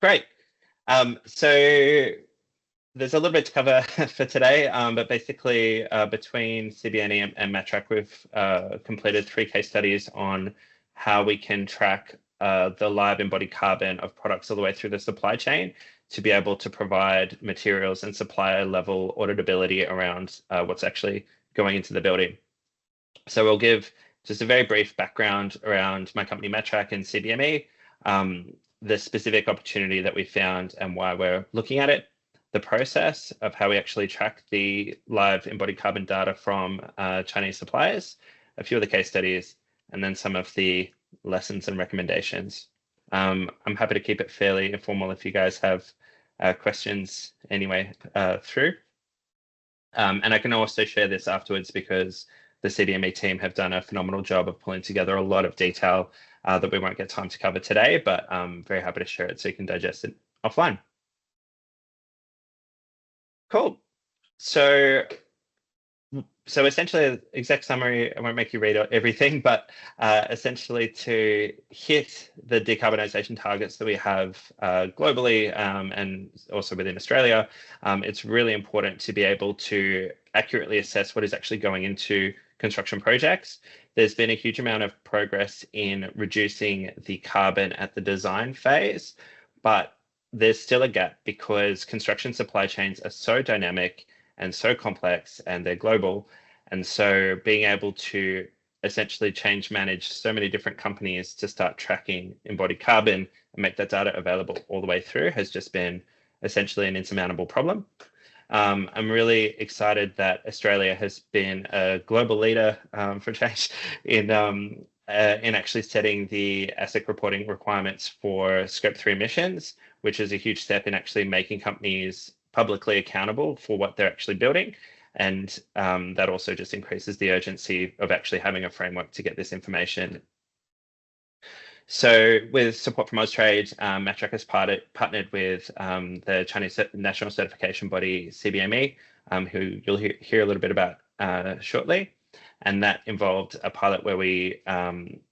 Great. So there's a little bit to cover for today, but basically between CBME and Matrak, we've completed 3 case studies on how we can track the live embodied carbon of products all the way through the supply chain to be able to provide materials and supplier level auditability around what's actually going into the building. So we'll give just a very brief background around my company Matrak and CBME, the specific opportunity that we found and why we're looking at it, the process of how we actually track the live embodied carbon data from Chinese suppliers, a few of the case studies, and then some of the lessons and recommendations. I'm happy to keep it fairly informal if you guys have questions anyway through. And I can also share this afterwards because the CBME team have done a phenomenal job of pulling together a lot of detail that we won't get time to cover today, but I'm very happy to share it so you can digest it offline. Cool. So essentially, exact summary, I won't make you read everything, but essentially to hit the decarbonisation targets that we have globally and also within Australia, it's really important to be able to accurately assess what is actually going into construction projects. There's been a huge amount of progress in reducing the carbon at the design phase, but there's still a gap because construction supply chains are so dynamic and so complex and they're global. And so being able to essentially manage so many different companies to start tracking embodied carbon and make that data available all the way through has just been essentially an insurmountable problem. I'm really excited that Australia has been a global leader for change in actually setting the ASIC reporting requirements for Scope 3 emissions, which is a huge step in actually making companies publicly accountable for what they're actually building. And that also just increases the urgency of actually having a framework to get this information. So with support from Austrade, Matrak has partnered with the Chinese national certification body, CBME, who you'll hear a little bit about shortly. And that involved a pilot where we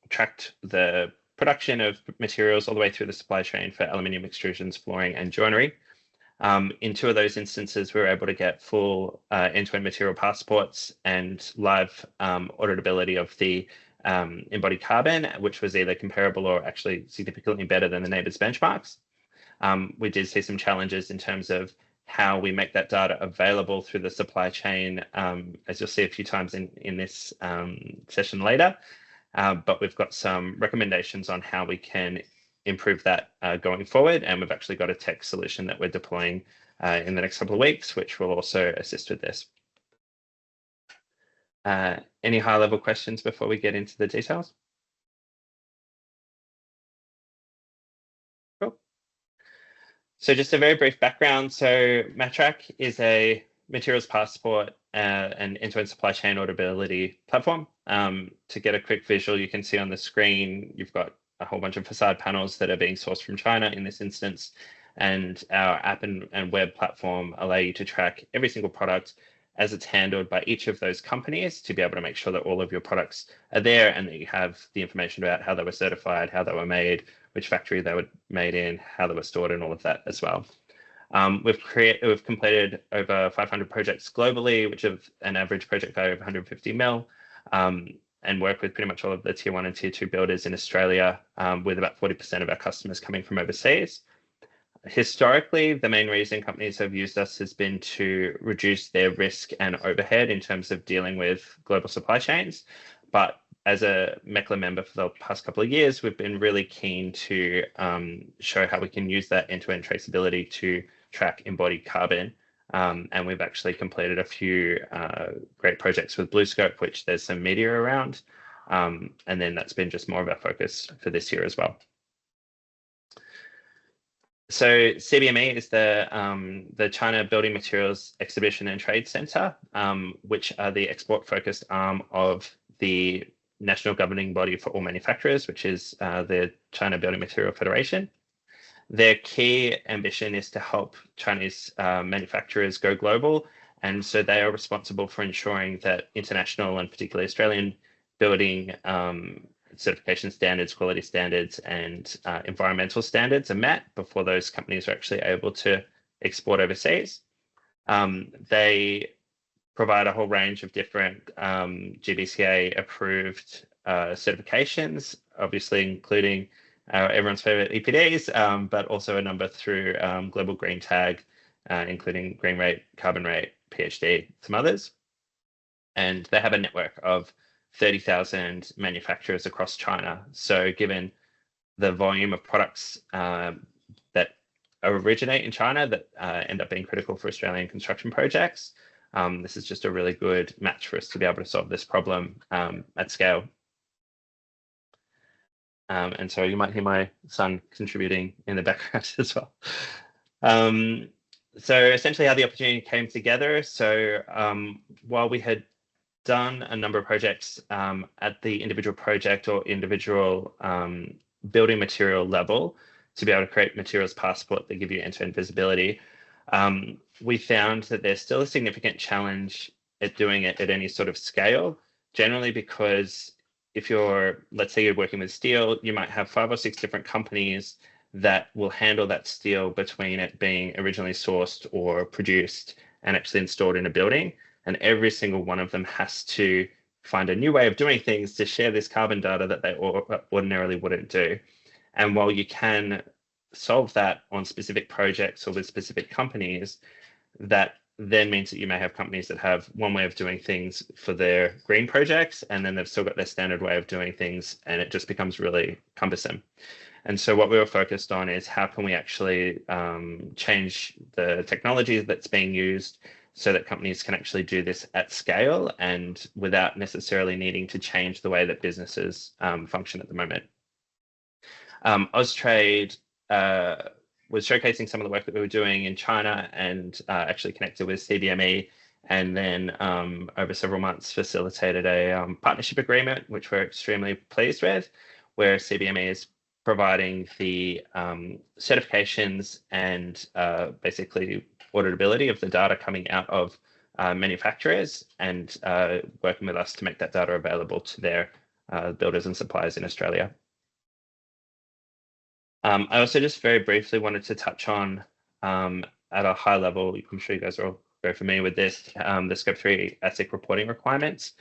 tracked the production of materials all the way through the supply chain for aluminium extrusions, flooring, and joinery. In 2 of those instances, we were able to get full end-to-end material passports and live auditability of the embodied carbon, which was either comparable or actually significantly better than the neighbours' benchmarks. We did see some challenges in terms of how we make that data available through the supply chain, as you'll see a few times in this session later. But we've got some recommendations on how we can improve that going forward. And we've actually got a tech solution that we're deploying in the next couple of weeks, which will also assist with this. Any high-level questions before we get into the details? Cool. So just a very brief background. So Matrak is a materials passport and end-to-end supply chain auditability platform. To get a quick visual, you can see on the screen, you've got a whole bunch of facade panels that are being sourced from China in this instance. And our app and web platform allow you to track every single product as it's handled by each of those companies to be able to make sure that all of your products are there and that you have the information about how they were certified, how they were made, which factory they were made in, how they were stored, and all of that as well. We've completed over 500 projects globally, which have an average project value of 150 mil, and work with pretty much all of the tier 1 and tier 2 builders in Australia, with about 40% of our customers coming from overseas. Historically, the main reason companies have used us has been to reduce their risk and overhead in terms of dealing with global supply chains. But as a MECLA member for the past couple of years, we've been really keen to show how we can use that end-to-end traceability to track embodied carbon. And we've actually completed a few great projects with BlueScope, which there's some media around. And then that's been just more of our focus for this year as well. So CBME is the China Building Materials Exhibition and Trade Center, which are the export-focused arm of the national governing body for all manufacturers, which is the China Building Material Federation. Their key ambition is to help Chinese manufacturers go global, and so they are responsible for ensuring that international and particularly Australian building certification standards, quality standards, and environmental standards are met before those companies are actually able to export overseas. They provide a whole range of different GBCA approved certifications, obviously including everyone's favorite EPDs, but also a number through Global Green Tag, including Green Rate, Carbon Rate, PhD, some others. And they have a network of 30,000 manufacturers across China. So given the volume of products that originate in China that end up being critical for Australian construction projects, this is just a really good match for us to be able to solve this problem at scale. And so you might hear my son contributing in the background as well. So essentially how the opportunity came together. So while we had done a number of projects at the individual project or individual building material level to be able to create materials passport that give you end-to-end visibility, we found that there's still a significant challenge at doing it at any sort of scale, generally because if you're, let's say you're working with steel, you might have 5 or 6 different companies that will handle that steel between it being originally sourced or produced and actually installed in a building. And every single one of them has to find a new way of doing things to share this carbon data that they ordinarily wouldn't do. And while you can solve that on specific projects or with specific companies, that then means that you may have companies that have one way of doing things for their green projects, and then they've still got their standard way of doing things, and it just becomes really cumbersome. And so what we were focused on is how can we actually change the technology that's being used so that companies can actually do this at scale and without necessarily needing to change the way that businesses function at the moment. Austrade was showcasing some of the work that we were doing in China and actually connected with CBME, and then over several months facilitated a partnership agreement, which we're extremely pleased with, where CBME is providing the certifications and basically auditability of the data coming out of manufacturers and working with us to make that data available to their builders and suppliers in Australia. I also just very briefly wanted to touch on, at a high level, I'm sure you guys are all very familiar with this, the Scope 3 ASIC reporting requirements,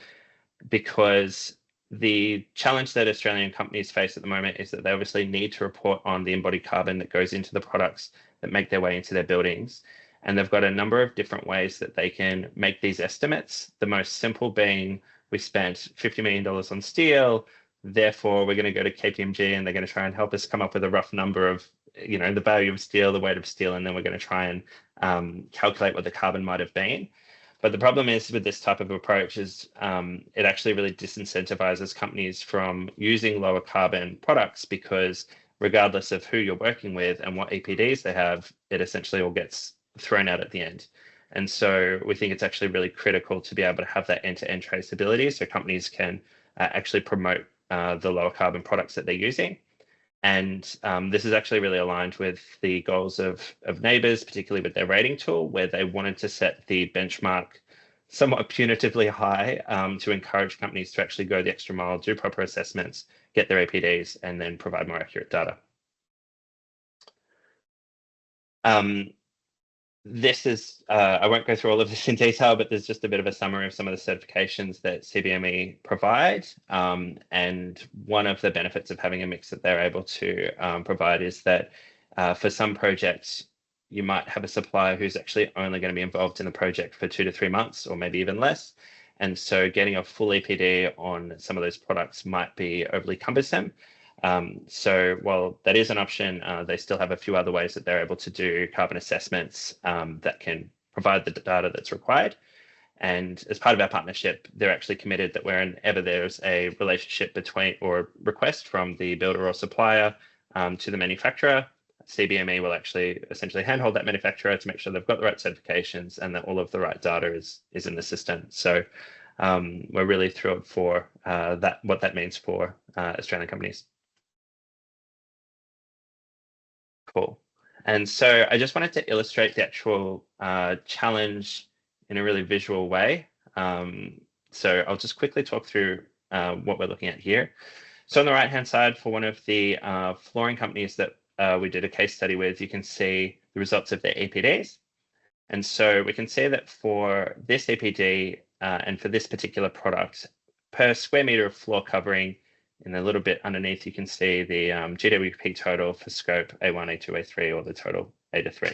because the challenge that Australian companies face at the moment is that they obviously need to report on the embodied carbon that goes into the products that make their way into their buildings. And they've got a number of different ways that they can make these estimates. The most simple being, we spent $50 million on steel, therefore we're going to go to KPMG and they're going to try and help us come up with a rough number of, you know, the value of steel, the weight of steel, and then we're going to try and calculate what the carbon might have been. But the problem is with this type of approach is it actually really disincentivizes companies from using lower carbon products, because regardless of who you're working with and what EPDs they have, it essentially all gets thrown out at the end. And so we think it's actually really critical to be able to have that end-to-end traceability so companies can actually promote the lower carbon products that they're using. And this is actually really aligned with the goals of Neighbours, particularly with their rating tool, where they wanted to set the benchmark somewhat punitively high to encourage companies to actually go the extra mile, do proper assessments, get their APDs, and then provide more accurate data. This is, I won't go through all of this in detail, but there's just a bit of a summary of some of the certifications that CBME provide. And one of the benefits of having a mix that they're able to provide is that for some projects, you might have a supplier who's actually only going to be involved in the project for 2 to 3 months, or maybe even less. And so getting a full EPD on some of those products might be overly cumbersome. So while that is an option, they still have a few other ways that they're able to do carbon assessments that can provide the data that's required. And as part of our partnership, they're actually committed that whenever there's a relationship between or request from the builder or supplier to the manufacturer, CBME will actually essentially handhold that manufacturer to make sure they've got the right certifications and that all of the right data is in the system. So we're really thrilled for what that means for Australian companies. Cool. And so I just wanted to illustrate the actual challenge in a really visual way. So I'll just quickly talk through what we're looking at here. So on the right-hand side, for one of the flooring companies that we did a case study with, you can see the results of their EPDs. And so we can see that for this EPD and for this particular product, per square meter of floor covering, in a little bit underneath, you can see the GWP total for scope A1, A2, A3, or the total A to 3.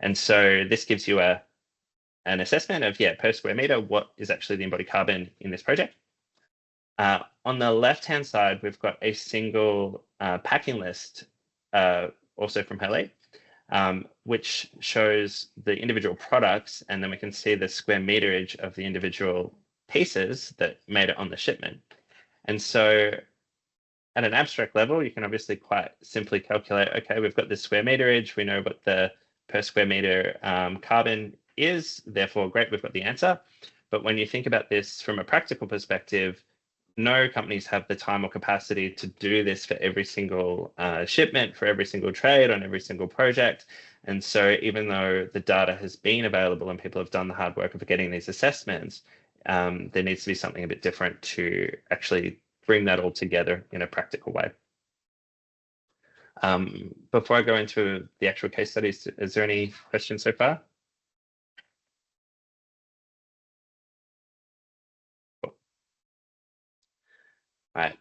And so this gives you an assessment of, per square meter, what is actually the embodied carbon in this project. On the left-hand side, we've got a single packing list, also from Helly, which shows the individual products, and then we can see the square meterage of the individual pieces that made it on the shipment. And so at an abstract level, you can obviously quite simply calculate, okay, we've got this square meterage, we know what the per square meter carbon is, therefore, great, we've got the answer. But when you think about this from a practical perspective, no companies have the time or capacity to do this for every single shipment, for every single trade, on every single project. And so even though the data has been available and people have done the hard work of getting these assessments, there needs to be something a bit different to actually bring that all together in a practical way. Before I go into the actual case studies, is there any questions so far? Right.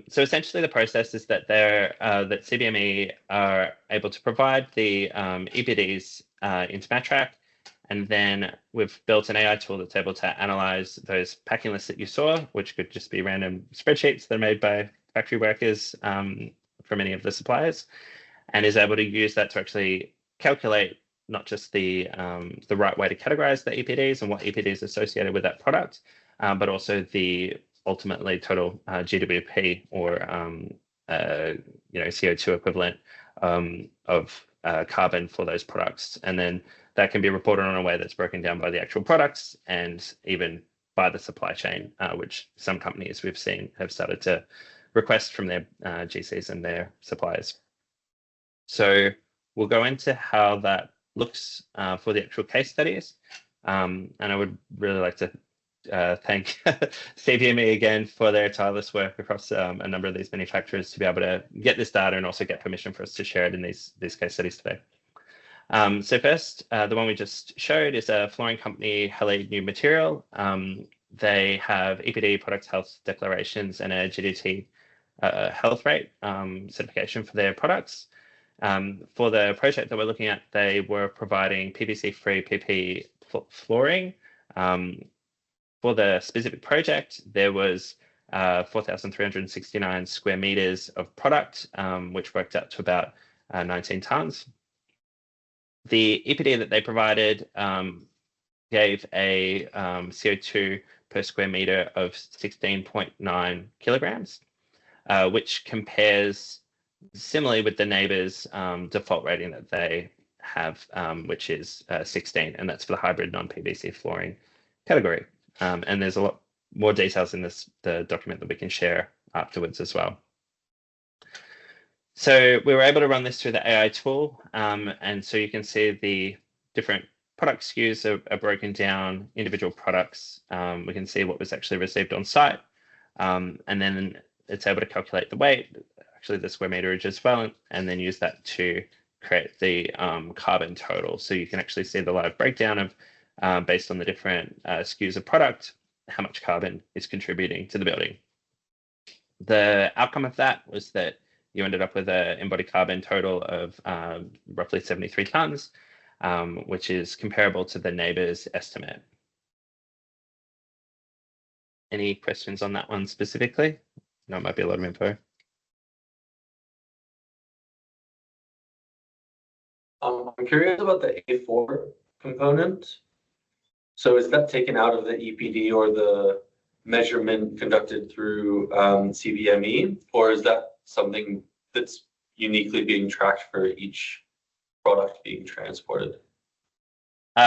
So essentially, the process is that that CBME are able to provide the EPDs into Matrak, and then we've built an AI tool that's able to analyze those packing lists that you saw, which could just be random spreadsheets that are made by factory workers from any of the suppliers, and is able to use that to actually calculate not just the right way to categorize the EPDs and what EPDs associated with that product, but also the ultimately total GWP, or CO2 equivalent of carbon for those products. And then that can be reported on a way that's broken down by the actual products and even by the supply chain, which some companies we've seen have started to request from their GCs and their suppliers. So we'll go into how that looks for the actual case studies. And I would really like to thank CBME again for their tireless work across a number of these manufacturers to be able to get this data and also get permission for us to share it in these case studies today. So first, the one we just showed is a flooring company, Helly New Material. They have EPD product health declarations and a GDT health rate certification for their products. For the project that we're looking at, they were providing PVC-free PP flooring. For the specific project, there was 4,369 square meters of product, which worked out to about 19 tons. The EPD that they provided gave a CO2 per square meter of 16.9 kilograms, which compares similarly with the neighbors' default rating that they have, which is 16, and that's for the hybrid non-PVC flooring category. And there's a lot more details in the document that we can share afterwards as well. So we were able to run this through the AI tool, and so you can see the different product SKUs are broken down, individual products. We can see what was actually received on site, and then it's able to calculate the weight, actually the square meterage as well, and then use that to create the carbon total. So you can actually see the live breakdown of based on the different SKUs of product, how much carbon is contributing to the building. The outcome of that was that you ended up with an embodied carbon total of roughly 73 tons, which is comparable to the neighbor's estimate. Any questions on that one specifically? No, it might be a lot of info. I'm curious about the A4 component. So is that taken out of the EPD or the measurement conducted through CBME, or is that something that's uniquely being tracked for each product being transported? So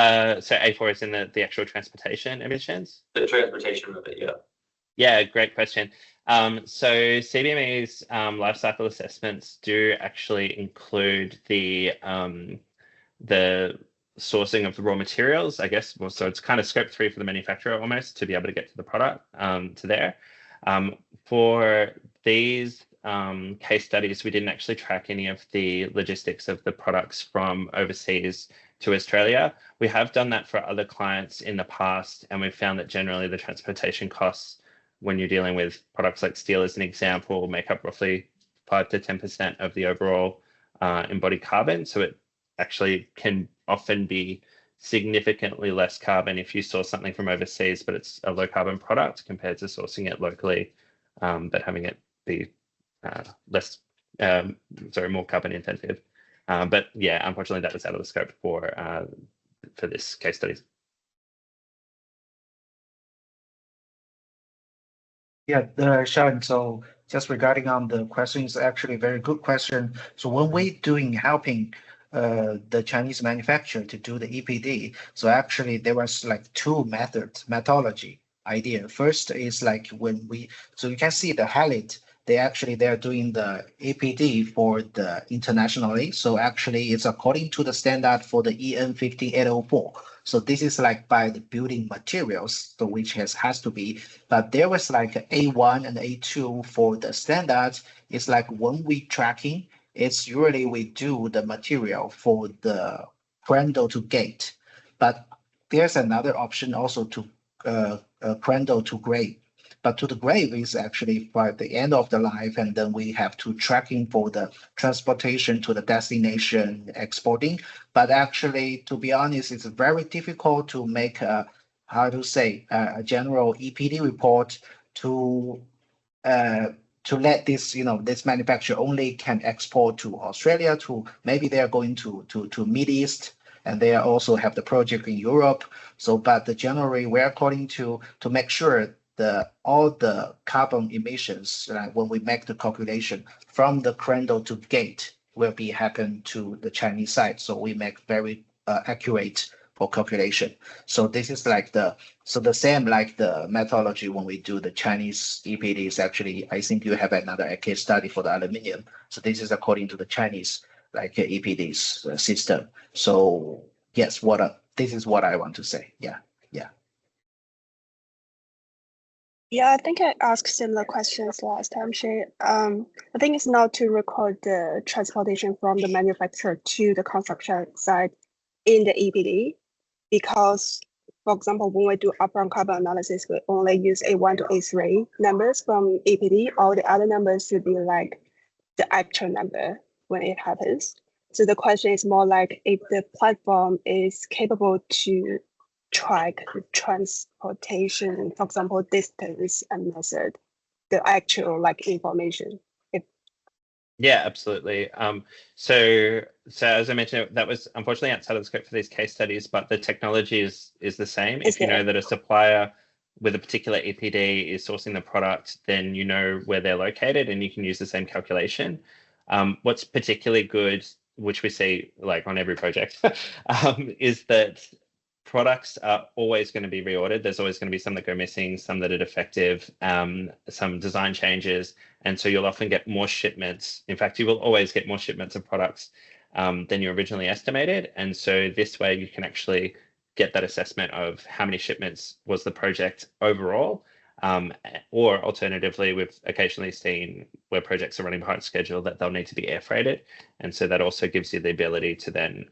A4 is in the actual transportation emissions? The transportation of it, yeah. Yeah, great question. So CBME's life cycle assessments do actually include the sourcing of the raw materials, I guess. Well, so it's kind of scope 3 for the manufacturer almost to be able to get to the product to there. For these case studies, we didn't actually track any of the logistics of the products from overseas to Australia. We have done that for other clients in the past, and we've found that generally the transportation costs when you're dealing with products like steel, as an example, make up roughly 5 to 10% of the overall embodied carbon. So it actually can often be significantly less carbon if you source something from overseas, but it's a low carbon product compared to sourcing it locally, but having it be more carbon intensive. But yeah, unfortunately, that was out of the scope for this case study. Yeah, Sean, so just regarding on the question, is actually a very good question. So when we helping the Chinese manufacturer to do the EPD, so actually there was like two methodology idea. First is like so you can see the Halit, they're doing the EPD for the internationally. So actually it's according to the standard for the EN 15804. So this is like by the building materials, so which has to be, but there was like A1 and A2 for the standards. It's like when we tracking, it's usually we do the material for the cradle to gate, but there's another option also to cradle to grave. But to the grave is actually by the end of the life, and then we have to tracking for the transportation to the destination exporting. But actually, to be honest, it's very difficult to make a general EPD report to let this manufacturer only can export to Australia, to maybe they are going to Mid East, and they also have the project in Europe. So, but generally, we're according to make sure all the carbon emissions when we make the calculation from the cradle to gate will be happen to the Chinese side. So we make very accurate for calculation. So this is like the same like the methodology when we do the Chinese EPDs. Actually, I think you have another case study for the aluminum. So this is according to the Chinese like EPDs system. So yes, this is what I want to say. Yeah. Yeah, I think I asked similar questions last time, Shay. I think it's not to record the transportation from the manufacturer to the construction site in the EPD, because, for example, when we do upfront carbon analysis, we only use A1 to A3 numbers from EPD. All the other numbers should be like the actual number when it happens. So the question is more like if the platform is capable to track the transportation, for example, distance and method, the actual like information. Yeah, absolutely. So as I mentioned, that was unfortunately outside of the scope for these case studies, but the technology is the same. If you know that a supplier with a particular EPD is sourcing the product, then you know where they're located and you can use the same calculation. What's particularly good, which we see like on every project, is that products are always going to be reordered. There's always going to be some that go missing, some that are defective, some design changes. And so you'll often get more shipments. In fact, you will always get more shipments of products than you originally estimated. And so this way you can actually get that assessment of how many shipments was the project overall. Or alternatively, we've occasionally seen where projects are running behind schedule that they'll need to be air freighted. And so that also gives you the ability to then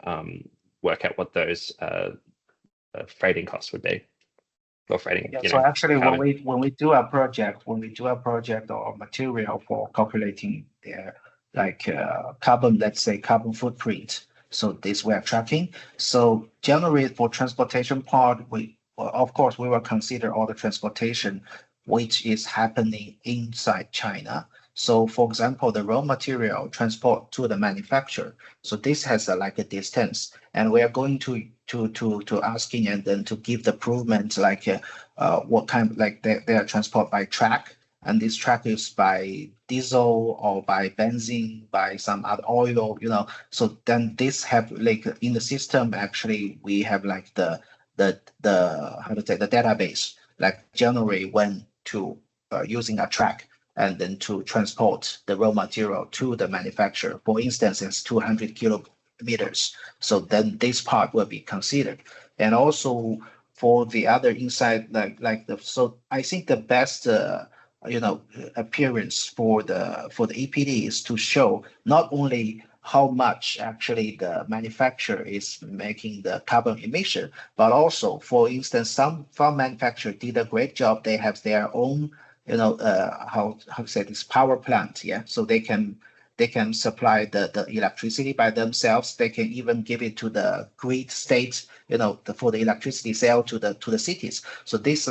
work out what those freighting costs would be, or freighting. Yeah, so actually, when we do a project or material for calculating their like carbon, let's say carbon footprint. So this we are tracking. So generally for transportation part, of course we will consider all the transportation which is happening inside China. So for example, the raw material transport to the manufacturer. So this has like a distance, and we are going to asking and then to give the improvement like what kind, like they are transport by track, and this track is by diesel or by benzene, by some other oil, So then this have like in the system, actually we have like the how to say the database, like generally when to using a track and then to transport the raw material to the manufacturer. For instance, it's 200 kilometers. So then this part will be considered. And also for the other inside, so I think the best appearance for the EPD is to show not only how much actually the manufacturer is making the carbon emission, but also, for instance, some farm manufacturer did a great job. They have their own, how to say this, power plant, yeah. So they can supply the electricity by themselves. They can even give it to the grid state, for the electricity sale to the cities. So this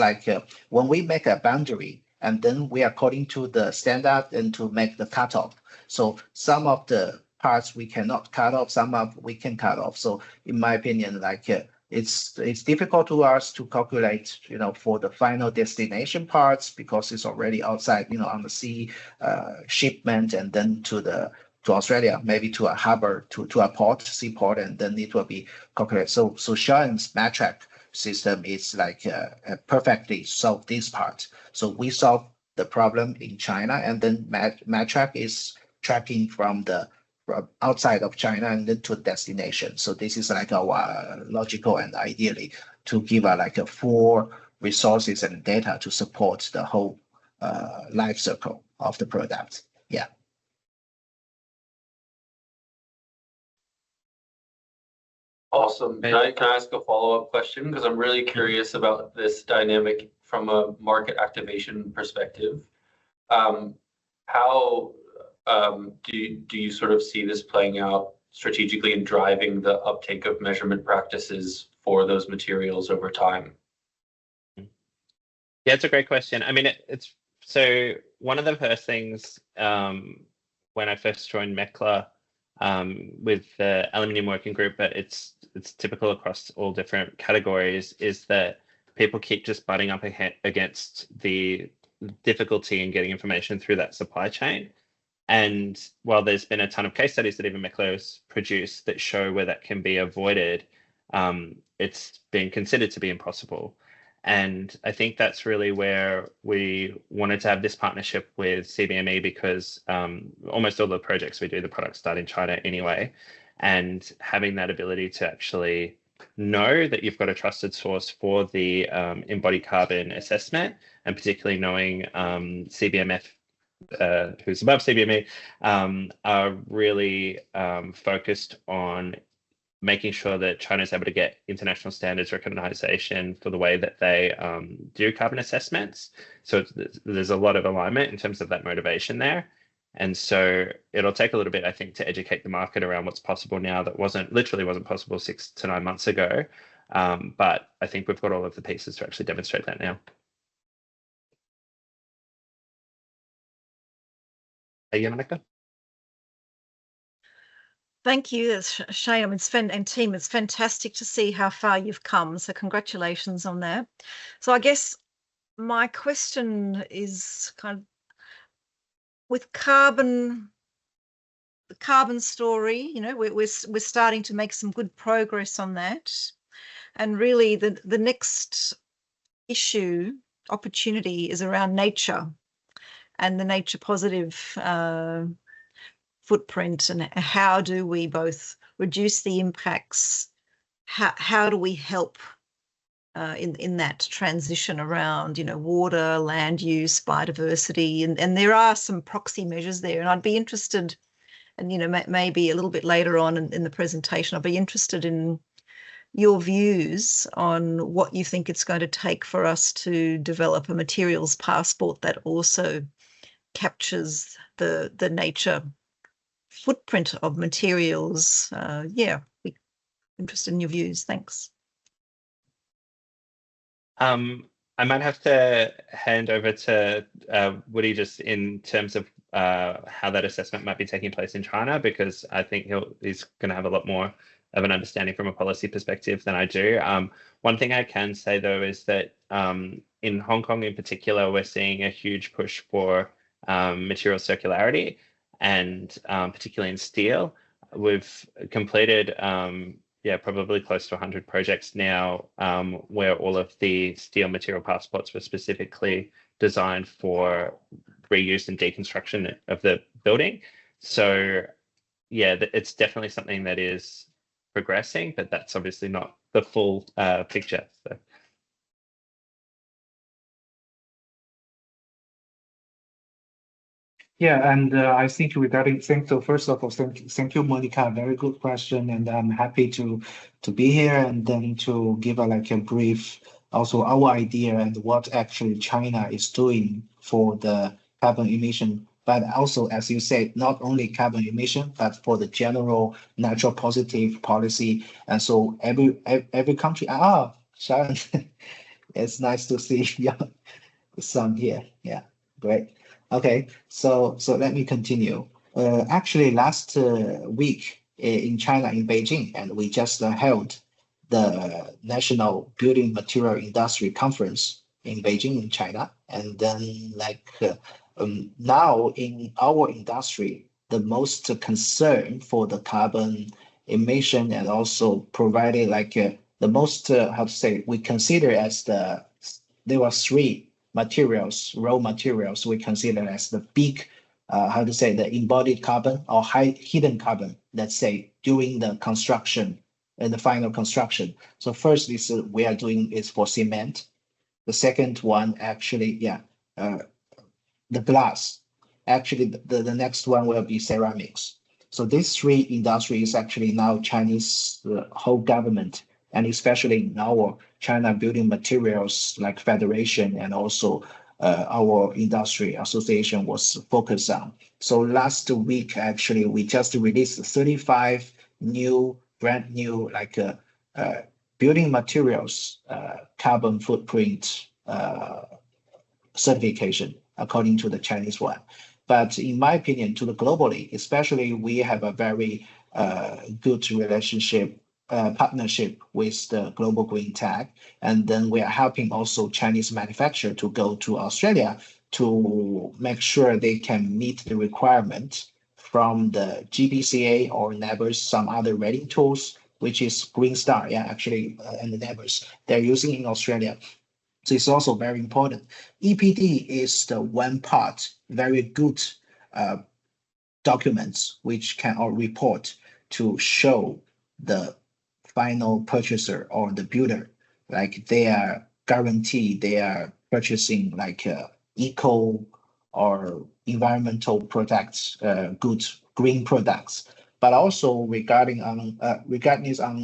when we make a boundary, and then we are according to the standard and to make the cutoff. So some of the parts we cannot cut off, some of we can cut off. So in my opinion, it's difficult to us to calculate, for the final destination parts, because it's already outside, on the sea, shipment, and then to Australia, maybe to a harbor, to a seaport, and then it will be calculated. So Sharon's Matrak system is perfectly solve this part. So we solve the problem in China, and then Matrak is tracking from outside of China and then to destination. So this is our logical and ideally to give a full resources and data to support the whole life cycle of the product. Yeah. Awesome. Can I ask a follow-up question? Because I'm really curious about this dynamic from a market activation perspective. How do you sort of see this playing out strategically in driving the uptake of measurement practices for those materials over time? Yeah, it's a great question. I mean, it's so one of the first things when I first joined MECLA with the aluminium working group, but it's typical across all different categories, is that people keep just butting up against the difficulty in getting information through that supply chain. And while there's been a ton of case studies that even MECLA has produced that show where that can be avoided, it's been considered to be impossible. And I think that's really where we wanted to have this partnership with CBME, because almost all the projects we do, the products start in China anyway. And having that ability to actually know that you've got a trusted source for the embodied carbon assessment, and particularly knowing CBMF, who's above CBME, are really focused on making sure that China is able to get international standards recognition for the way that they do carbon assessments. So there's a lot of alignment in terms of that motivation there. And so it'll take a little bit, I think, to educate the market around what's possible now that literally wasn't possible 6 to 9 months ago. But I think we've got all of the pieces to actually demonstrate that now. Are you, Monica? Thank you, Shane and team. It's fantastic to see how far you've come. So congratulations on that. So I guess my question is kind of with the carbon story. We're starting to make some good progress on that, and really the next opportunity is around nature and the nature positive footprint, and how do we both reduce the impacts, how do we help in that transition around water, land use, biodiversity, and there are some proxy measures there, and I'd be interested, and maybe a little bit later on in the presentation, I'll be interested in your views on what you think it's going to take for us to develop a materials passport that also captures the nature footprint of materials. Yeah, we're interested in your views. Thanks. I might have to hand over to Woody just in terms of how that assessment might be taking place in China, because I think he's going to have a lot more of an understanding from a policy perspective than I do. One thing I can say, though, is that in Hong Kong in particular, we're seeing a huge push for material circularity, and particularly in steel. We've completed probably close to 100 projects now where all of the steel material passports were specifically designed for reuse and deconstruction of the building. So yeah, it's definitely something that is progressing, but that's obviously not the full picture. So. Yeah, and I think regarding so first of all, thank you, Monica. Very good question, and I'm happy to be here and then to give a brief also our idea and what actually China is doing for the carbon emission, but also as you said, not only carbon emission, but for the general natural positive policy. And so every country. Sharon, it's nice to see your son here. Yeah, great. Okay, so let me continue. Actually, last week in China, in Beijing, and we just held the National Building Material Industry Conference in Beijing, in China. And then, now in our industry, the most concern for the carbon emission and also provided the most, how to say, we consider as there were three materials, raw materials we consider as the big, how to say, the embodied carbon or high hidden carbon, let's say, during the construction and the final construction. So first is we are doing is for cement. The second one actually, the glass. Actually, the next one will be ceramics. So these three industries actually now Chinese whole government, and especially in our China Building Materials like Federation and also our industry association was focused on. So last week, actually, we just released 35 brand new building materials carbon footprint certification according to the Chinese one. But in my opinion, to the globally, especially we have a very good relationship, partnership with the Global Green Tag. And then we are helping also Chinese manufacturer to go to Australia to make sure they can meet the requirement from the GBCA or NEBRS, some other rating tools, which is Green Star, and the NEBRS they're using in Australia. So it's also very important. EPD is the one part, very good documents which can or report to show the final purchaser or the builder, like they are guaranteed they are purchasing eco or environmental products, good green products. But also regarding on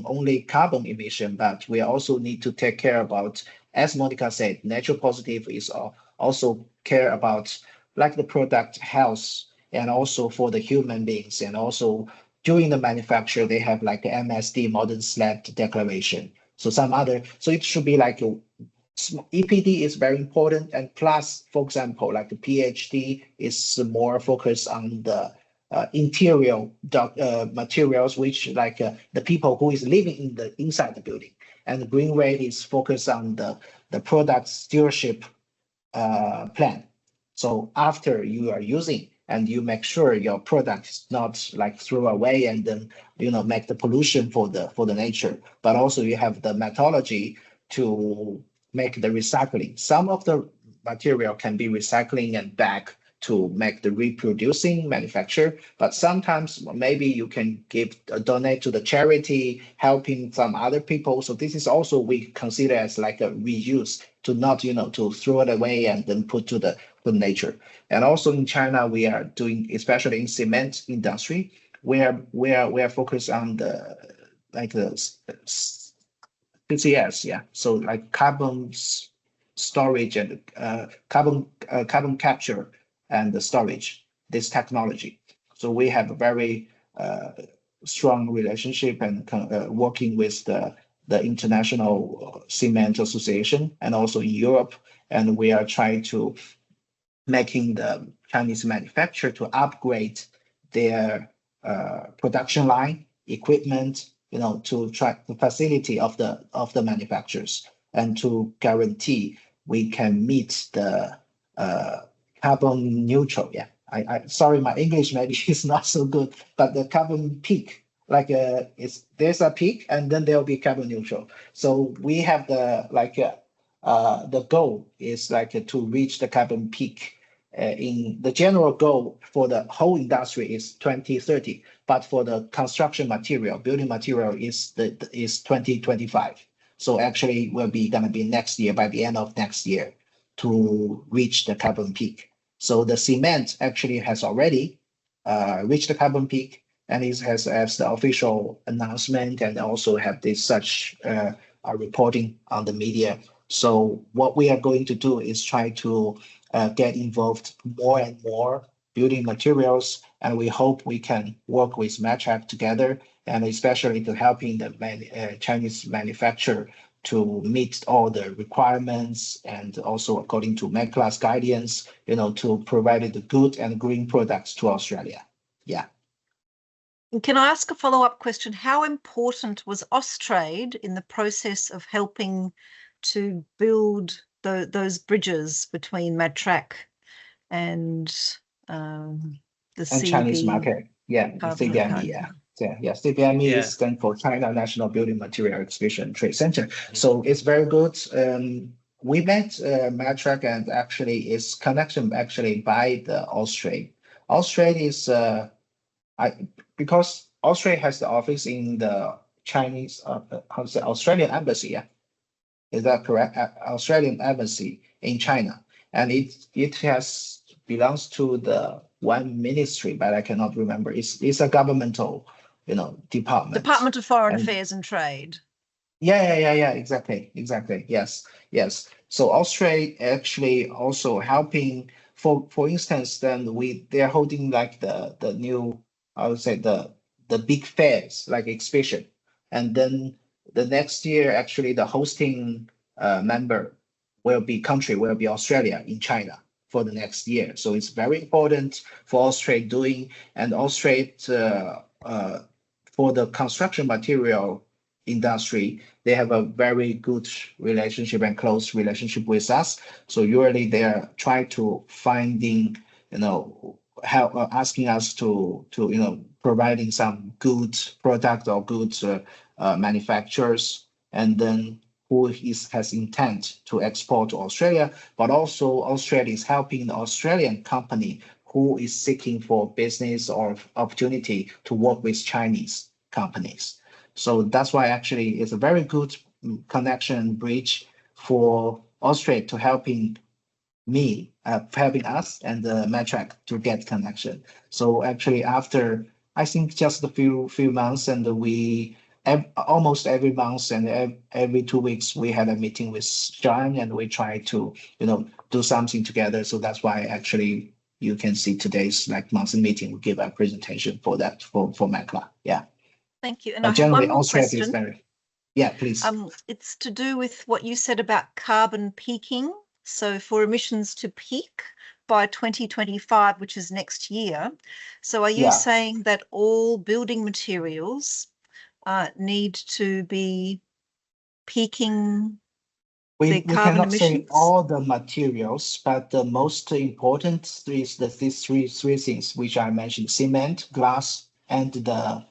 only carbon emission, but we also need to take care about, as Monica said, natural positive is also care about the product health and also for the human beings, and also during the manufacture they have MSD modern slab declaration. So it should be EPD is very important, and plus, for example, the PhD is more focused on the interior materials, which the people who is living inside the building, and the green rate is focused on the product stewardship plan. So after you are using and you make sure your product is not throw away and then make the pollution for the nature, but also you have the methodology to make the recycling. Some of the material can be recycling and back to make the reproducing manufacture, but sometimes maybe you can donate to the charity, helping some other people. So this is also we consider as a reuse, to not to throw it away and then put to the nature. And also in China we are doing, especially in cement industry, we are focused on the CCS, so carbon storage and carbon capture and the storage, this technology. So we have a very strong relationship and working with the International Cement Association and also in Europe. And we are trying to making the Chinese manufacturer to upgrade their production line, equipment, to track the facility of the manufacturers, and to guarantee we can meet the carbon neutral. I sorry, my English maybe is not so good, but the carbon peak, there's a peak and then there'll be carbon neutral. So we have the goal is to reach the carbon peak. In the general goal for the whole industry is 2030, but for the construction material, building material is 2025. So actually will be gonna be next year, by the end of next year, to reach the carbon peak. So the cement actually has already reached the carbon peak, and it has as the official announcement, and also have this such reporting on the media. So what we are going to do is try to get involved more and more building materials, and we hope we can work with Matrak together, and especially to helping the Chinese manufacturer to meet all the requirements, and also according to MECLA's guidance, to provide the good and green products to Australia. Yeah. Can I ask a follow-up question? How important was Austrade in the process of helping to build those bridges between Matrak and the Chinese market? Yeah, CBME. Yeah, CBME is stand for China National Building Material Exhibition Trade Center. So it's very good. We met Matrak, and actually its connection actually by the Austrade. Austrade is because Austrade has the office in the Chinese Australian embassy. Yeah, is that correct? Australian embassy in China, and it has belongs to the one ministry, but I cannot remember. It's a governmental, department. Department of Foreign Affairs and Trade. Yeah. Exactly. Yes. So Australia actually also helping. For instance, then they're holding like the new, I would say the big fairs like exhibition, and then the next year actually the hosting country will be Australia in China for the next year. So it's very important for Australia doing, and Australia for the construction material industry, they have a very good relationship and close relationship with us. So usually they are trying to finding, help, asking us to providing some good product or good manufacturers, and then who has intent to export to Australia, but also Australia is helping the Australian company who is seeking for business or opportunity to work with Chinese companies. So that's why actually it's a very good connection bridge for Australia to helping us and Matrak to get connection. So actually after, I think just a few months, and we almost every month and every 2 weeks we had a meeting with John, and we try to do something together. So that's why actually you can see today's monthly meeting. We give a presentation for that for MECLA. Yeah. Thank you. And but I have one more Australia question. Is very, yeah, please. It's to do with what you said about carbon peaking. So for emissions to peak by 2025, which is next year. So are you saying that all building materials need to be peaking their carbon emissions? We cannot say all the materials, but the most important is these three things which I mentioned: cement, glass, and the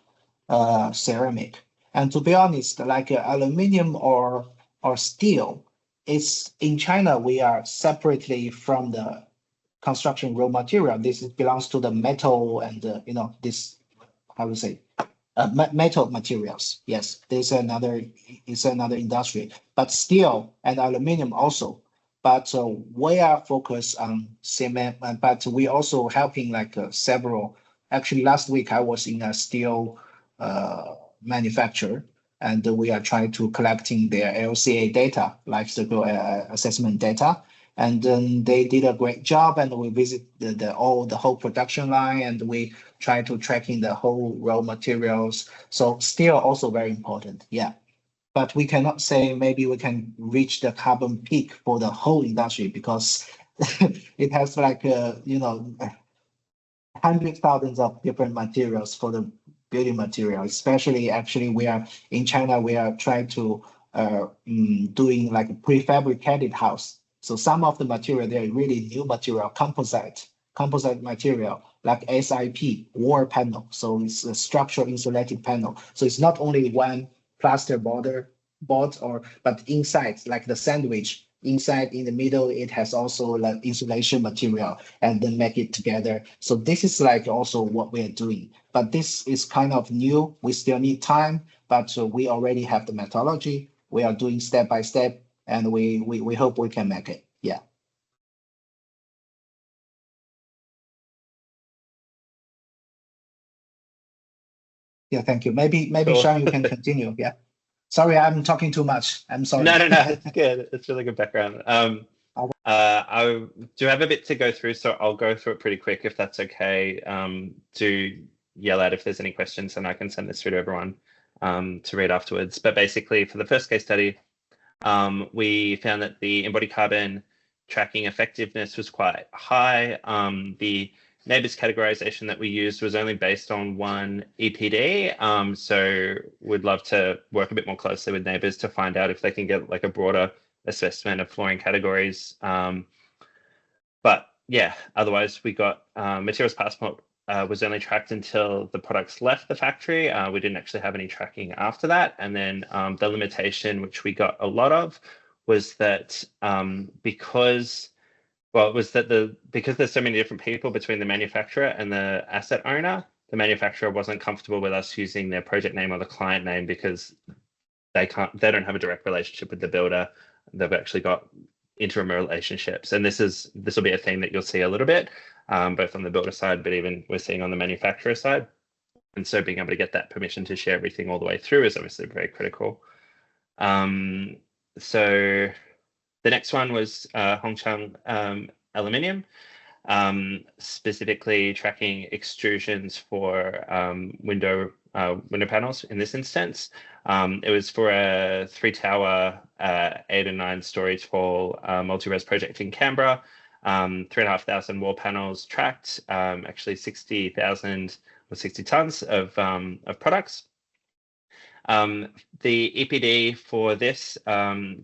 ceramic. And to be honest, like aluminum or steel, it's in China, we are separately from the construction raw material. This belongs to the metal and this, I would say, metal materials. Yes, it's another industry, but steel and aluminum also. But we are focused on cement, but we also helping several. Actually, last week I was in a steel manufacturer, and we are trying to collecting their LCA data, life cycle assessment data, and then they did a great job, and we visit the whole production line, and we try to tracking the whole raw materials. So steel also very important, yeah. But we cannot say maybe we can reach the carbon peak for the whole industry, because it has hundreds of thousands of different materials for the building material. Especially, actually, we are in China. We are trying to doing like a prefabricated house. So some of the material, they're really new material, composite material like SIP wall panel. So it's a structural insulated panel. So it's not only one plaster board, but inside, like the sandwich. Inside, in the middle, it has also like insulation material, and then make it together. So this is like also what we're doing. But this is kind of new. We still need time, but we already have the methodology. We are doing step by step, and we hope we can make it. Yeah. Yeah, thank you. Maybe Cool. Sean, you can continue. Yeah. Sorry, I'm talking too much. I'm sorry. No, it's good. It's really good background. I do have a bit to go through, so I'll go through it pretty quick if that's okay. Do yell out if there's any questions, and I can send this through to everyone to read afterwards. But basically, for the first case study, we found that the embodied carbon tracking effectiveness was quite high. The neighbors categorization that we used was only based on one EPD. So we'd love to work a bit more closely with neighbors to find out if they can get like a broader assessment of flooring categories. But yeah, otherwise we got materials passport was only tracked until the products left the factory. We didn't actually have any tracking after that. And then the limitation, which we got a lot of, was that because there's so many different people between the manufacturer and the asset owner, the manufacturer wasn't comfortable with us using their project name or the client name because they don't have a direct relationship with the builder. They've actually got interim relationships, and this will be a theme that you'll see a little bit, both on the builder side, but even we're seeing on the manufacturer side. And so being able to get that permission to share everything all the way through is obviously very critical. So the next one was Hongchang aluminium, specifically tracking extrusions for window panels in this instance. It was for a 3-tower, 8 and 9 story tall multi-res project in Canberra. 3,500 wall panels tracked, actually 60,000 or 60 tons of products. The EPD for this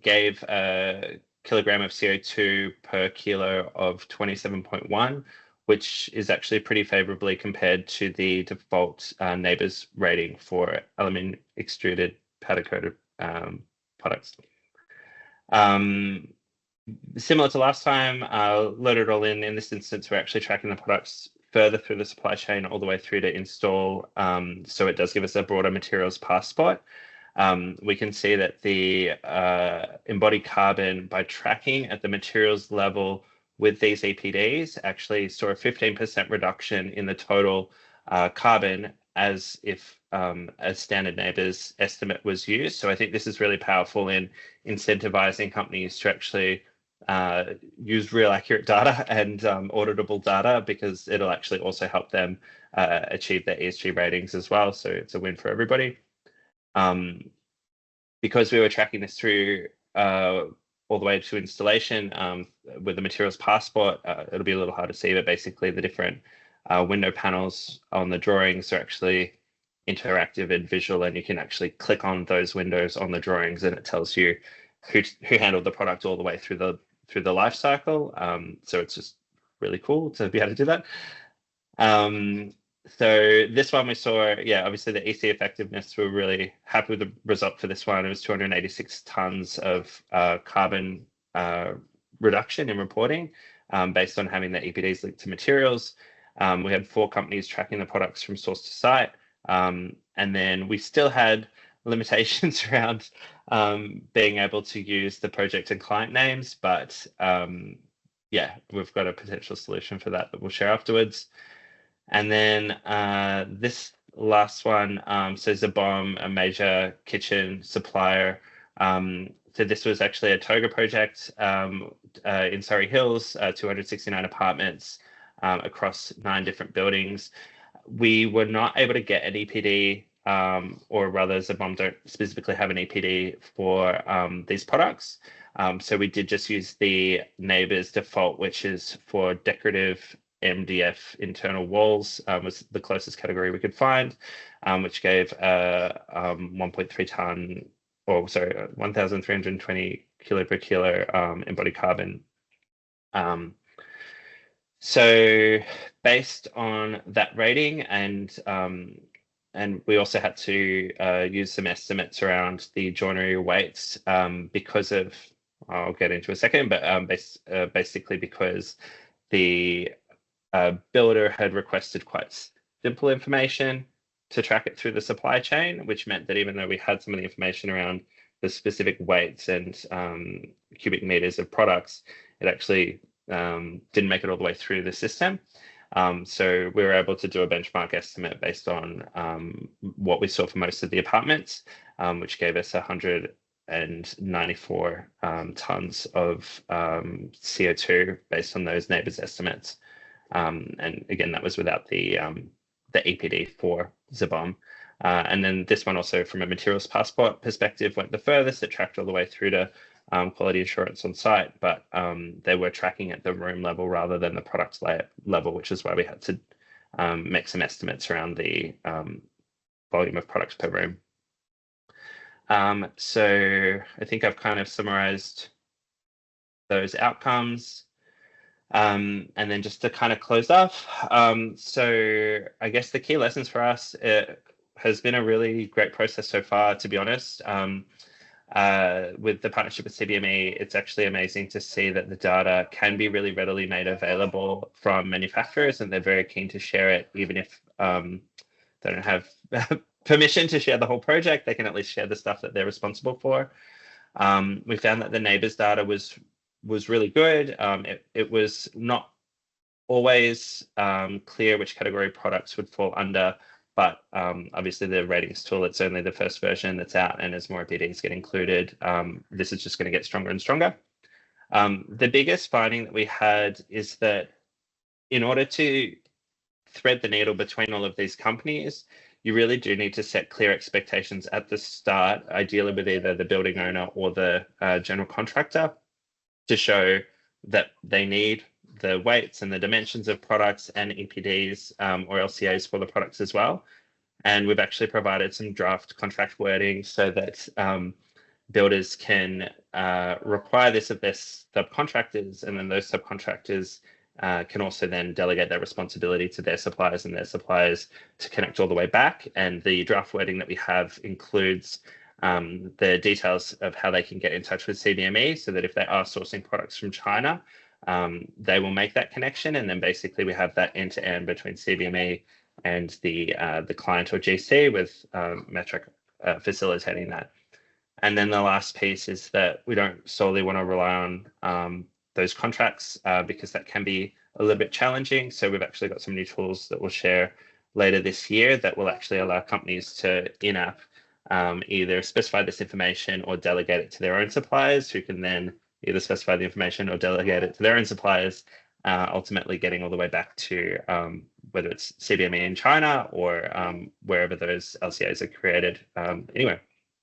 gave a kilogram of CO2 per kilo of 27.1, which is actually pretty favorably compared to the default neighbors rating for aluminium extruded powder coated products. Similar to last time, load it all in this instance, we're actually tracking the products further through the supply chain all the way through to install. So it does give us a broader materials passport. We can see that the embodied carbon, by tracking at the materials level with these EPDs, actually saw a 15% reduction in the total carbon as if a standard neighbors estimate was used. So I think this is really powerful in incentivizing companies to actually use real accurate data and auditable data, because it'll actually also help them achieve their ESG ratings as well. So it's a win for everybody. Because we were tracking this through all the way to installation with the materials passport, it'll be a little hard to see, but basically the different window panels on the drawings are actually interactive and visual, and you can actually click on those windows on the drawings and it tells you who handled the product all the way through the life cycle. So it's just really cool to be able to do that. So this one we saw, yeah, obviously the EC effectiveness, we're really happy with the result for this one. It was 286 tons of carbon reduction in reporting based on having the EPDs linked to materials. We had 4 companies tracking the products from source to site. And then we still had limitations around being able to use the project and client names, but yeah, we've got a potential solution for that we'll share afterwards. And then this last one, so Zabom, a major kitchen supplier. So this was actually a Toga project in Surrey Hills, 269 apartments across 9 different buildings. We were not able to get an EPD, or rather Zabom don't specifically have an EPD for these products. So we did just use the neighbors default, which is for decorative MDF internal walls, was the closest category we could find, which gave 1.3 ton, or sorry, 1,320 kilo per kilo embodied carbon. So based on that rating, and we also had to use some estimates around the joinery weights because of, I'll get into a second, but basically because the builder had requested quite simple information to track it through the supply chain, which meant that even though we had some of the information around the specific weights and cubic meters of products, it actually didn't make it all the way through the system. So we were able to do a benchmark estimate based on what we saw for most of the apartments, which gave us 194 tons of CO2 based on those neighbors' estimates. And again, that was without the EPD for CBME. And then this one also, from a materials passport perspective, went the furthest. It tracked all the way through to quality assurance on site, but they were tracking at the room level rather than the product layer level, which is why we had to make some estimates around the volume of products per room. So I think I've kind of summarized those outcomes. And then just to kind of close off, so I guess the key lessons for us, it has been a really great process so far, to be honest. With the partnership with CBME, it's actually amazing to see that the data can be really readily made available from manufacturers, and they're very keen to share it, even if they don't have permission to share the whole project. They can at least share the stuff that they're responsible for. We found that the neighbors data was really good. It was not always clear which category products would fall under, but obviously the ratings tool, it's only the first version that's out, and as more EPDs get included, this is just going to get stronger and stronger. The biggest finding that we had is that in order to thread the needle between all of these companies, you really do need to set clear expectations at the start, ideally with either the building owner or the general contractor, to show that they need the weights and the dimensions of products and EPDs or LCAs for the products as well. And we've actually provided some draft contract wording so that builders can require this of their subcontractors, and then those subcontractors can also then delegate that responsibility to their suppliers, and their suppliers to connect all the way back. And the draft wording that we have includes the details of how they can get in touch with CBME, so that if they are sourcing products from China, they will make that connection. And then basically we have that end-to-end between CBME and the client or GC, with Matrak facilitating that. And then the last piece is that we don't solely want to rely on those contracts because that can be a little bit challenging. So we've actually got some new tools that we'll share later this year that will actually allow companies to in-app either specify this information or delegate it to their own suppliers, who can then either specify the information or delegate it to their own suppliers, ultimately getting all the way back to whether it's CBME in China or wherever those LCAs are created. Anyway,